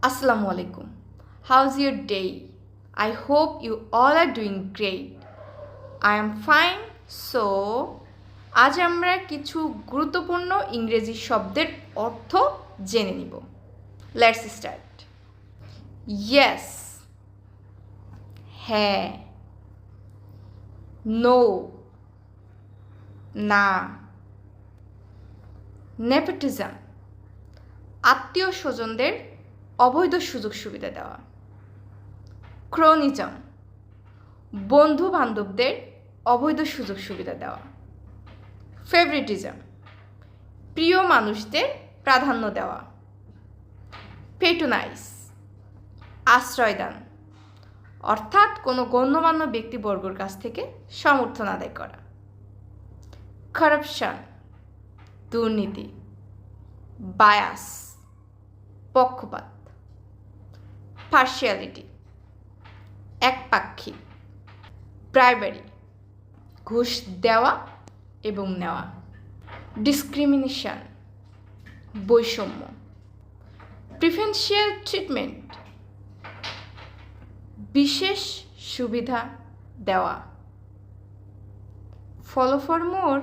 Assalamu alaikum. How's your day? I hope you all are doing great. I am fine. So, আজ আমরা কিছু গুরুত্বপূর্ণ ইংরেজি শব্দের অর্থ জেনে নিব। Let's start. Yes. হ্যাঁ। No. না। Nepotism. আত্মীয় স্বজনদের অবৈধ সুযোগ সুবিধা দেওয়া। ক্রোনিজম, বন্ধু বান্ধবদের অবৈধ সুযোগ সুবিধা দেওয়া। ফেভারিটিজম, প্রিয় মানুষদের প্রাধান্য দেওয়া। পেট্রোনাইজ, আশ্রয়দান, অর্থাৎ কোনো গণ্যমান্য ব্যক্তিবর্গের কাছ থেকে সমর্থন আদায় করা। কারাপশন, দুর্নীতি। বায়াস, পক্ষপাত। পার্শিয়ালিটি, একপাক্ষিক। ব্রাইবারি, ঘুষ দেওয়া এবং নেওয়া। ডিসক্রিমিনেশন, বৈষম্য। প্রিফারেন্সিয়াল ট্রিটমেন্ট, বিশেষ সুবিধা দেওয়া। Follow for more.